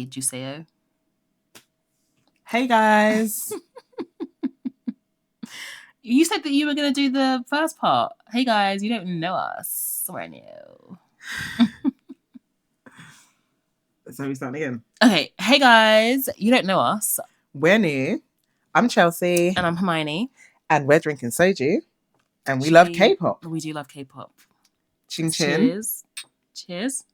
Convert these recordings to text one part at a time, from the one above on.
Qui Juseo. Hey guys. You said that you were going to do the first part. Hey guys, you don't know us. We're new. So we start again. Okay. Hey guys, you don't know us. We're new. I'm Chelsea. And I'm Hermione. And we're drinking soju. And we love K-pop. We do love K-pop. Chin chin. Cheers. Cheers.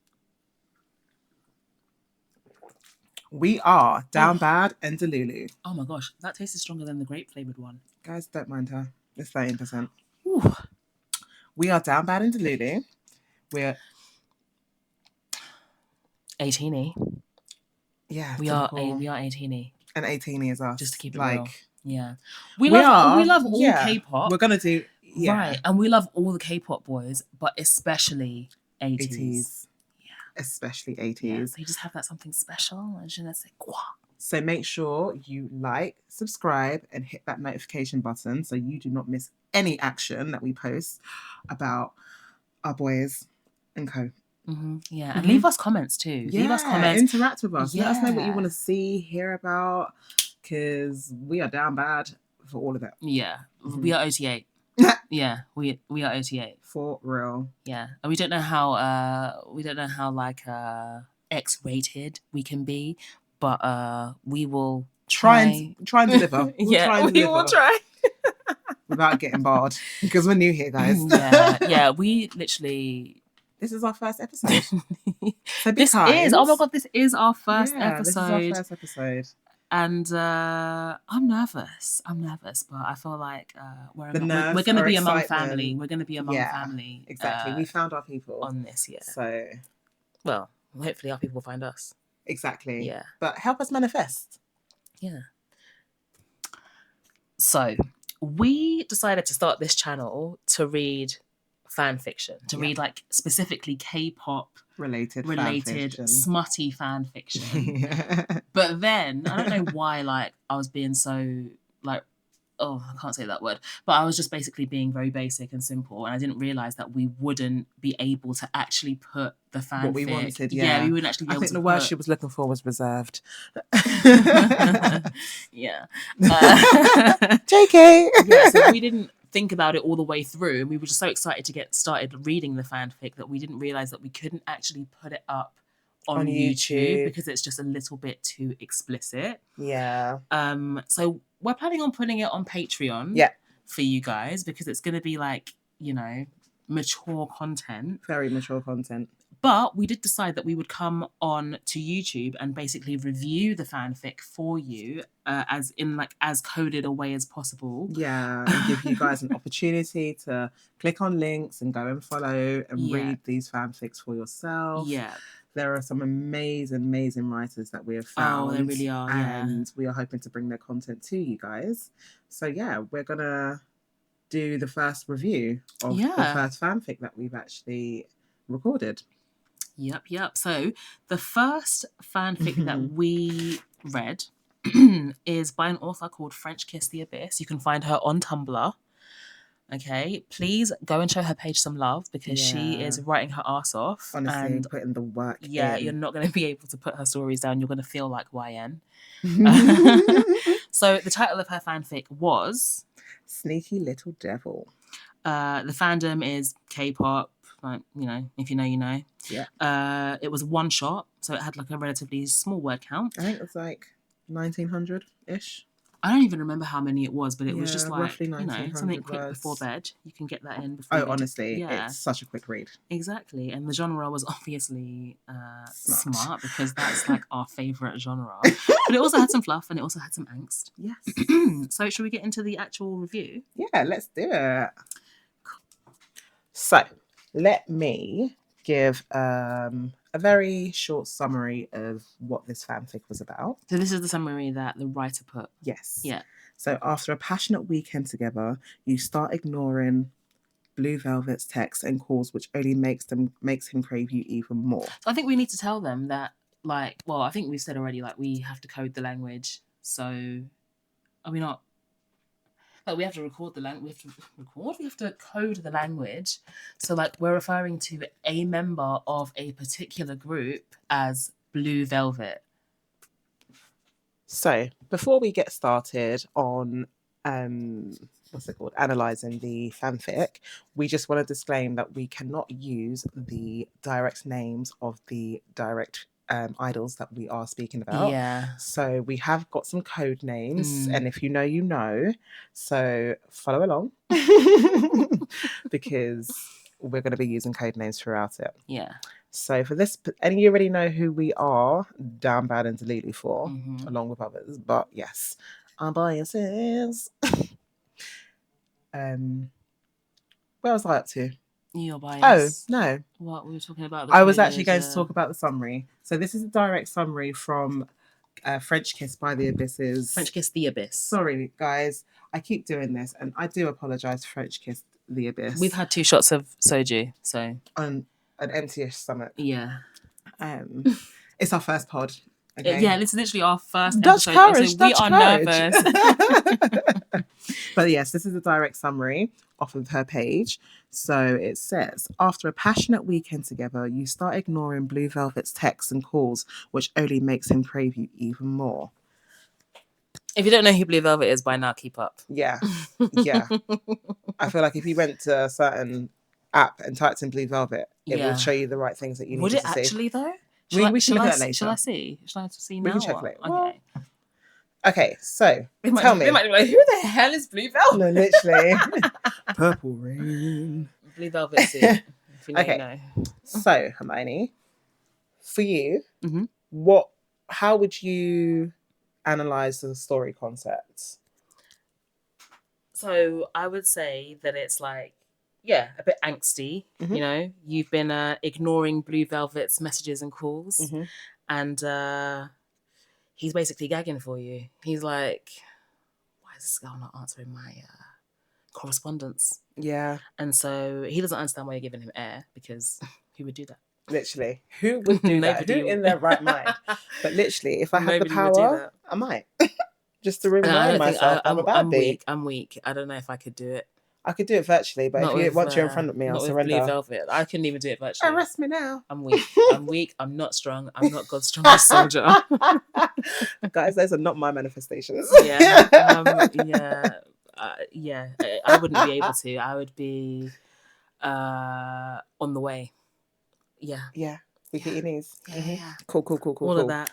We are Down Bad and Delulu. Oh my gosh, that tastes stronger than the grape flavoured one. Guys, don't mind her. It's 13%. Ooh. We are Down Bad and Delulu. We're 18-y. Yeah. We are 18-y. And 18-y is us. Just to keep it like, real. Yeah. We love all K-pop. We're gonna do right. And we love all the K-pop boys, but especially 80s. Especially 80s. Yeah, they just have that something special. And je ne sais quoi. So make sure you like, subscribe, and hit that notification button so you do not miss any action that we post about our boys and co. Mm-hmm. Yeah, and leave us comments too. Yeah, leave us comments. Interact with us. Yeah. Let us know what you want to see, hear about, because we are down bad for all of it. Yeah, we are OT8. Yeah, we are OT8 for real. Yeah, and we don't know how like X-rated we can be, but we will try and deliver. We will try without getting barred because we're new here, guys. Yeah, we literally. This is our first episode. So this is oh my god, this is our first episode. This is our first episode. And I'm nervous, but I feel like we're going to be among family. We're going to be among family. Exactly. We found our people on this, yeah. So, well, hopefully our people find us. Exactly. Yeah. But help us manifest. Yeah. So, we decided to start this channel to read fan fiction, to read like specifically K-pop related smutty fan fiction. But then I don't know why, like I was being so like, oh, I can't say that word, but I was just basically being very basic and simple, and I didn't realize that we wouldn't be able to actually put the fanfic what we wanted. Yeah, we wouldn't actually be able to. I think the word she was looking for was reserved. Yeah. JK. Yeah, so we didn't think about it all the way through, and we were just so excited to get started reading the fanfic that we didn't realize that we couldn't actually put it up on YouTube because it's just a little bit too explicit. Yeah. So we're planning on putting it on Patreon for you guys because it's going to be like, you know, mature content. Very mature content. But we did decide that we would come on to YouTube and basically review the fanfic for you as coded a way as possible. Yeah, and give you guys an opportunity to click on links and go and follow and read these fanfics for yourself. Yeah. There are some amazing writers that we have found. Oh, they really are, and we are hoping to bring their content to you guys. So yeah, we're going to do the first review of the first fanfic that we've actually recorded. Yep. So the first fanfic that we read is by an author called FrenchKissTheAbyss. You can find her on Tumblr. Okay, please go and show her page some love because she is writing her ass off. Honestly, and putting the work in. You're not going to be able to put her stories down. You're going to feel like YN. So the title of her fanfic was Sneaky Little Devil. The fandom is K-pop. Like, you know, if you know, you know. Yeah. It was one shot, so it had like a relatively small word count. I think it was like 1900-ish. I don't even remember how many it was, but it was just like, roughly you know, something quick words. Before bed. You can get that in before. Honestly, it's such a quick read. Exactly. And the genre was obviously smart because that's like our favourite genre. But it also had some fluff and it also had some angst. Yes. So should we get into the actual review? Yeah, let's do it. So, let me give a very short summary of what this fanfic was about. So this is the summary that the writer put. Yes. Yeah. So after a passionate weekend together, you start ignoring Blue Velvet's texts and calls, which only makes him crave you even more. So I think we need to tell them that, like, well, I think we've said already, like, we have to code the language. So are we not? Like, we have to record the language. We have to code the language. So, like, we're referring to a member of a particular group as Blue Velvet. So before we get started on analysing the fanfic, we just want to disclaim that we cannot use the direct names of the direct idols that we are speaking about. Yeah. So we have got some code names, and if you know, you know. So follow along because we're going to be using code names throughout it. Yeah. So for this, and you already know who we are, Down Bad and Delete for, along with others. But yes, our biases. Where was I up to? Your bias. Oh, no. What we were talking about? I was actually going to talk about the summary. So this is a direct summary from French Kiss by the Abysses. French Kiss the Abyss. Sorry, guys. I keep doing this, and I do apologise, French Kiss the Abyss. We've had 2 shots of soju, so... On an empty-ish stomach. Yeah. It's our first pod. Okay? Yeah, it's literally our first Dutch episode. courage, so Dutch we are courage. nervous. But yes, this is a direct summary off of her page. So it says, after a passionate weekend together, you start ignoring Blue Velvet's texts and calls, which only makes him crave you even more. If you don't know who Blue Velvet is by now, keep up. Yeah. Yeah. I feel like if you went to a certain app and typed in Blue Velvet, it will show you the right things that you need to see. Would it actually, though? We should look at that later. Shall I see? Shall I see now? We can check later. Okay. Okay, so tell me. They might be like, who the hell is Blue Velvet? No, literally. Purple Rain. Blue Velvet suit. If you know, you know. So, Hermione, for you, how would you analyse the story concept? So I would say that it's like, yeah, a bit angsty. You know, you've been ignoring Blue Velvet's messages and calls, and he's basically gagging for you. He's like, why is this girl not answering my correspondence? Yeah. And so he doesn't understand why you're giving him air, because who would do that? Literally. Who would do that? Who in their right mind? But literally, if I had the power, I might. Just to remind myself I'm a bad weak. I'm weak. I don't know if I could do it. I could do it virtually, but once you're in front of me, I'll surrender. Blue Velvet. I couldn't even do it virtually. Arrest me now. I'm weak. I'm weak. I'm not strong. I'm not God's strongest soldier. Guys, those are not my manifestations. Yeah. I wouldn't be able to. I would be on the way. Yeah. Yeah. Weak at your knees. Yeah. Cool. All of that.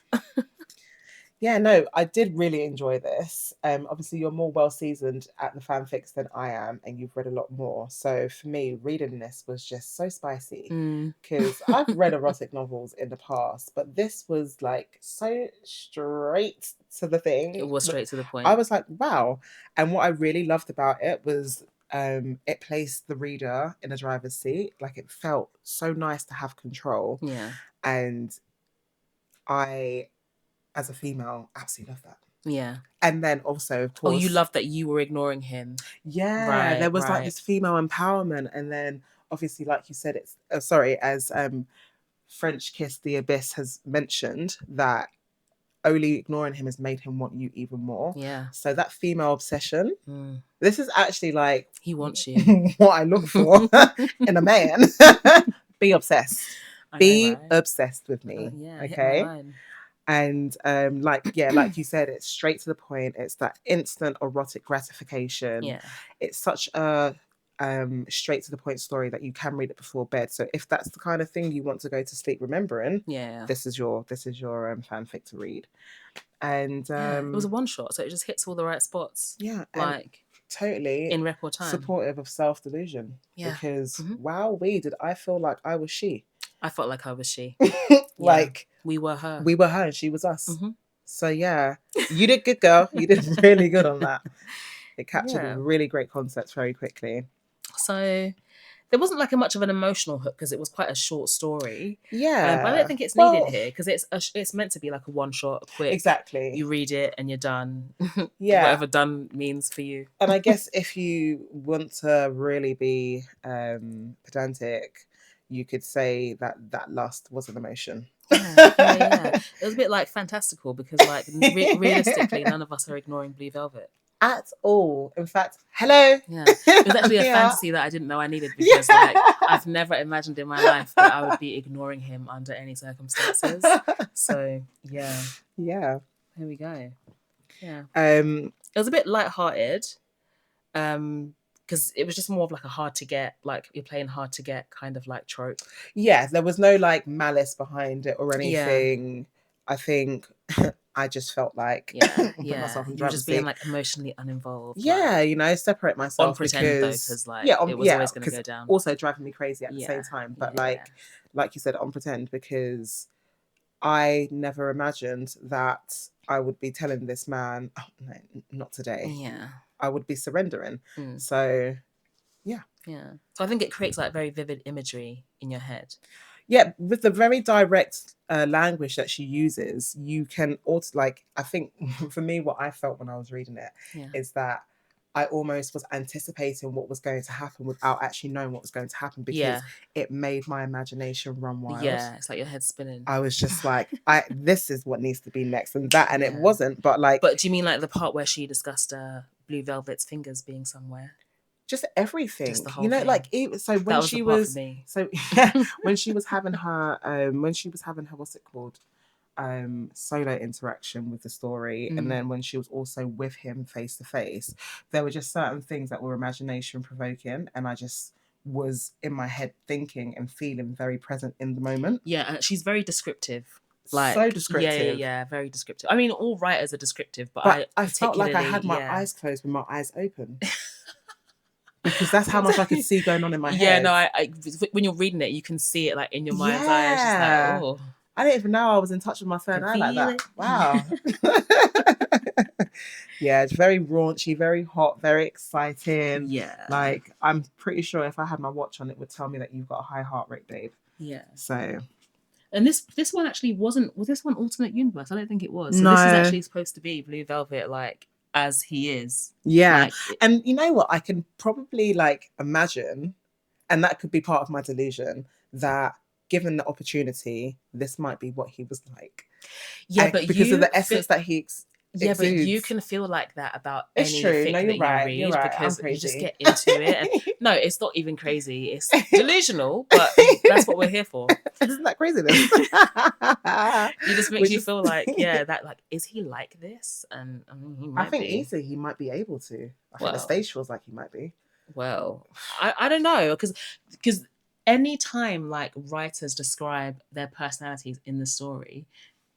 Yeah, no, I did really enjoy this. Obviously, you're more well-seasoned at the fanfics than I am, and you've read a lot more. So for me, reading this was just so spicy, because I've read erotic novels in the past, but this was like so straight to the thing. It was straight to the point. I was like, wow. And what I really loved about it was it placed the reader in a driver's seat. Like, it felt so nice to have control. Yeah. And I, as a female, absolutely love that. Yeah. And then also, of course... Oh, you loved that you were ignoring him. Yeah. Right, there was like this female empowerment. And then, obviously, like you said, it's... as French Kiss the Abyss has mentioned, that only ignoring him has made him want you even more. Yeah. So that female obsession, this is actually like... He wants you. what I look for in a man. Be obsessed. Be obsessed with me. Okay? And like you said, it's straight to the point. It's that instant erotic gratification. Yeah. It's such a straight to the point story that you can read it before bed. So if that's the kind of thing you want to go to sleep remembering, this is your fanfic to read. And it was a one shot, so it just hits all the right spots. Yeah, like totally in record time. Supportive of self-delusion. Yeah, because did I feel like I was she. I felt like I was she. Like we were her. We were her, and she was us. So yeah, you did good, girl. You did really good on that. It captured a really great concept very quickly. So there wasn't like much of an emotional hook because it was quite a short story. Yeah, but I don't think it's needed here because it's meant to be like a one shot, quick. Exactly. You read it and you're done. Yeah, whatever done means for you. And I guess if you want to really be pedantic, you could say that lust was an emotion. Yeah. It was a bit like fantastical because like realistically, none of us are ignoring Blue Velvet. At all. In fact, hello. Yeah. It was actually a fantasy that I didn't know I needed because like I've never imagined in my life that I would be ignoring him under any circumstances. So yeah. Yeah. Here we go. Yeah. It was a bit lighthearted. Because it was just more of like a hard to get, like you're playing hard to get kind of like trope. Yeah, there was no like malice behind it or anything. Yeah. I think I just felt like put myself in you're just being seat. like emotionally uninvolved. Yeah, like, you know, separate myself on pretend because like it was always going to go down. Also driving me crazy at the same time, but like you said, on pretend, because I never imagined that I would be telling this man, oh no, not today. Yeah, I would be surrendering. So yeah. So I think it creates like very vivid imagery in your head. Yeah, with the very direct language that she uses, you can also, like, I think for me, what I felt when I was reading it is that I almost was anticipating what was going to happen without actually knowing what was going to happen, because it made my imagination run wild. Yeah, it's like your head's spinning. I was just like, this is what needs to be next, and that, and it wasn't. But like, but do you mean like the part where she discussed Blue Velvet's fingers being somewhere? Just everything, just the whole you know, thing. like so when she was so yeah, when she was having her what's it called, solo interaction with the story, and then when she was also with him face to face, there were just certain things that were imagination provoking, and I just was in my head thinking and feeling very present in the moment. Yeah, and she's very descriptive. Like, so descriptive. Yeah, very descriptive. I mean, all writers are descriptive, but I felt like I had my eyes closed with my eyes open. Because that's how much I could see going on in my head. Yeah, no, I when you're reading it, you can see it like in your mind's eye. It's just like, oh. I didn't even know I was in touch with my third eye like that. Wow. Yeah, it's very raunchy, very hot, very exciting. Yeah. Like, I'm pretty sure if I had my watch on, it would tell me that you've got a high heart rate, babe. Yeah. So. And this one actually was this one alternate universe? I don't think it was. So no. This is actually supposed to be Blue Velvet, like, as he is. Yeah. Like, and you know what? I can probably like imagine, and that could be part of my delusion, that given the opportunity, this might be what he was like. Yeah, but because of the essence that he exudes. But you can feel like that about it's any true. fic No, that you right. read, you're right. because you just get into it. And, no, it's not even crazy. It's delusional, but that's what we're here for. Isn't that crazy then? It just makes you feel like, that like, is he like this? And I mean, he might think be. easily he might be able to. I think the stage feels like he might be. Well, I don't know, because any time like writers describe their personalities in the story,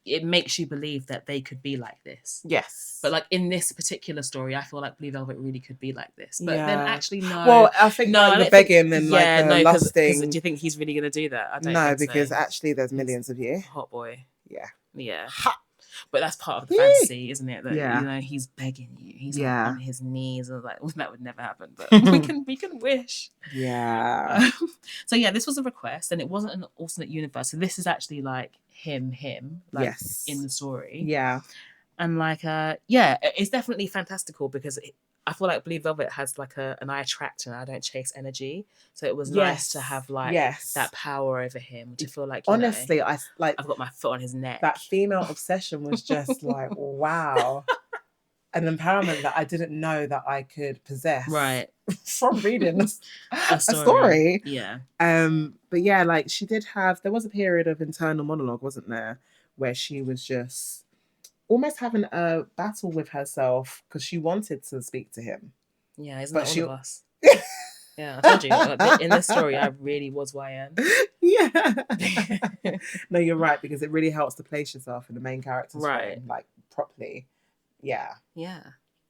it makes you believe that they could be like this. Yes. But like in this particular story, I feel like Blue Velvet really could be like this. But then actually, no. Well, I think like the begging and like the lusting. Do you think he's really going to do that? I don't know. think Because so. Actually there's millions of you. Hot boy. Yeah. Yeah. Ha! But that's part of the fantasy, isn't it? That you know, he's begging you. He's like on his knees, and like, well, that would never happen. But we can wish. Yeah. So yeah, this was a request, and it wasn't an alternate universe. So this is actually like him, like in the story. Yeah. And like, it's definitely fantastical, because I feel like Blue Velvet has like an I attract and I don't chase energy. So it was nice to have like that power over him, to feel like, honestly, I've got my foot on his neck. That female obsession was just like, wow. An empowerment that I didn't know that I could possess. Right. From reading a story. Yeah. But yeah, like there was a period of internal monologue, wasn't there? Where she was just almost having a battle with herself because she wanted to speak to him. Yeah, isn't that all of us? Yeah, I told you. In this story, I really was YN. Yeah. No, you're right, because it really helps to place yourself in the main character's frame, like properly. Yeah. Yeah.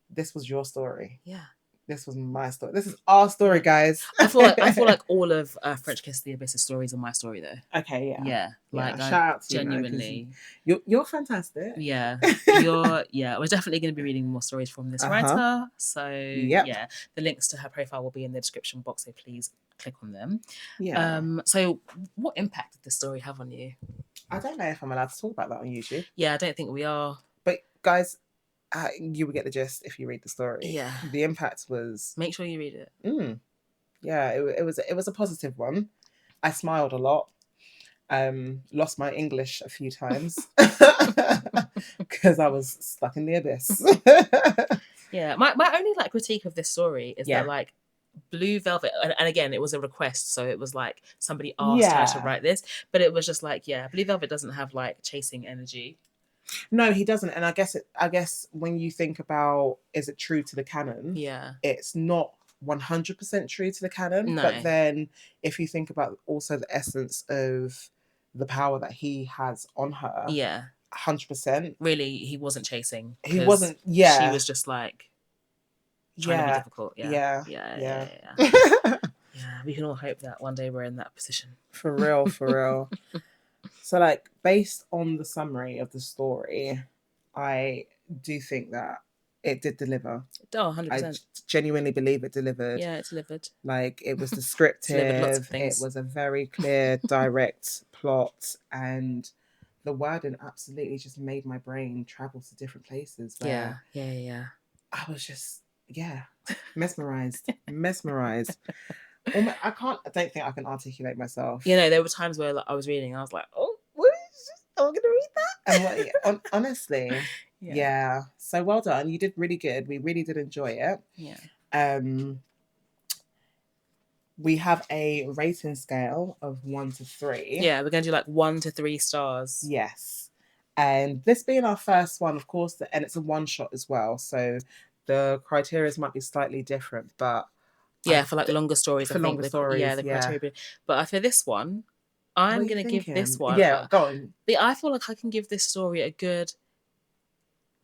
This was your story. Yeah. This was my story. This is our story, guys. I feel like all of French Kiss the Abyss stories are my story, though. Okay, yeah. Yeah. Like, shout out to genuinely. You're fantastic. Yeah. We're definitely going to be reading more stories from this writer. So, yeah. The links to her profile will be in the description box, so please click on them. Yeah. So, what impact did this story have on you? I don't know if I'm allowed to talk about that on YouTube. Yeah, I don't think we are. But, guys, you will get the gist if you read the story. Yeah. The impact was... Make sure you read it. Yeah, it was a positive one. I smiled a lot. Lost my English a few times because I was stuck in the abyss. Yeah. My only like critique of this story is that like Blue Velvet, and again, it was a request, so it was like somebody asked her to write this, but it was just like, Blue Velvet doesn't have like chasing energy. No, he doesn't. And I guess when you think about, is it true to the canon? Yeah. It's not 100% true to the canon. No. But then if you think about also the essence of the power that he has on her. Yeah. 100%. Really, he wasn't chasing. He wasn't, yeah. She was just like trying to be difficult. Yeah. Yeah, we can all hope that one day we're in that position. For real, for real. So, like, based on the summary of the story, I do think that it did deliver. Oh, 100%. I genuinely believe it delivered. Yeah, it delivered. Like, it was descriptive. Delivered lots of things. It was a very clear, direct plot, and the wording absolutely just made my brain travel to different places. Where Yeah. I was just, mesmerized. I don't think I can articulate myself. You know, there were times where, like, I was reading, I was like, oh, what is this? Am I going to read that? And honestly, yeah. So well done. You did really good. We really did enjoy it. Yeah. We have a rating scale of 1 to 3. Yeah, we're going to do like 1 to 3 stars. Yes. And this being our first one, of course, and it's a one shot as well. So the criteria might be slightly different, but yeah, for like longer stories. For longer stories, the criteria. But for this one, I'm going to give this one. Yeah, go on. I feel like I can give this story a good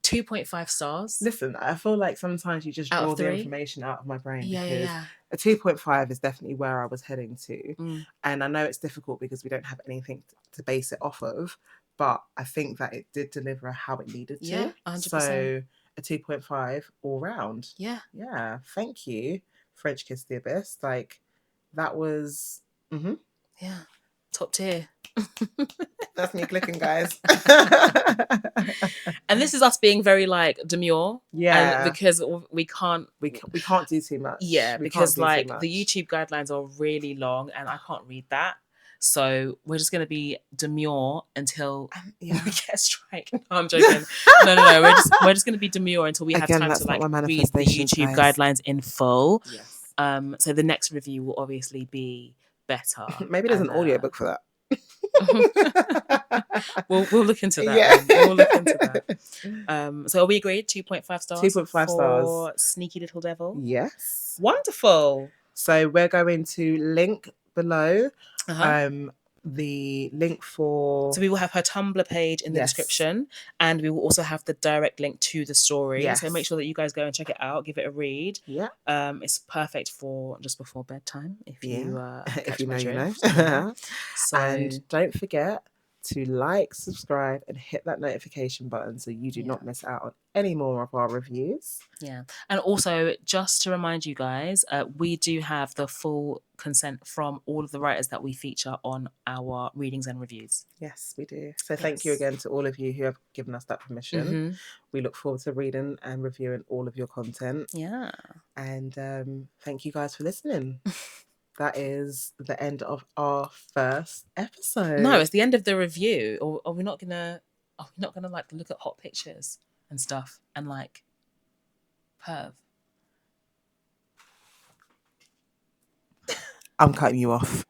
2.5 stars. Listen, I feel like sometimes you just draw the information out of my brain. Yeah. A 2.5 is definitely where I was heading to. And I know it's difficult because we don't have anything to base it off of, but I think that it did deliver how it needed to. Yeah, 100%. So a 2.5 all round. Yeah. Yeah. Thank you, French Kiss the Abyss. Like, that was... Yeah. Top tier. That's me clicking, guys. And this is us being very like demure. Yeah. And because we can't do too much. Yeah, because like the YouTube guidelines are really long and I can't read that. So we're just gonna be demure until we get a strike. No, I'm joking. No. We're just gonna be demure until we have time to like read the YouTube guidelines in full. Yes. So the next review will obviously be better. Maybe there's an audiobook for that. we'll look into that. Yeah. We'll look into that. So are we agreed? 2.5 stars. 2.5 stars for Sneaky Little Devil. Yes. Wonderful. So we're going to link below the link for... So we will have her Tumblr page in the description, and we will also have the direct link to the story. Yes. So make sure that you guys go and check it out, give it a read. Yeah. It's perfect for just before bedtime if you if you know, you know. So, and don't forget to like, subscribe, and hit that notification button so you do not miss out on any more of our reviews. Yeah. And also, just to remind you guys, we do have the full consent from all of the writers that we feature on our readings and reviews. Yes, we do. So thank you again to all of you who have given us that permission. We look forward to reading and reviewing all of your content. Yeah. And thank you guys for listening. That is the end of our first episode. No, it's the end of the review. Or are we not gonna like look at hot pictures and stuff and like perv? I'm cutting you off.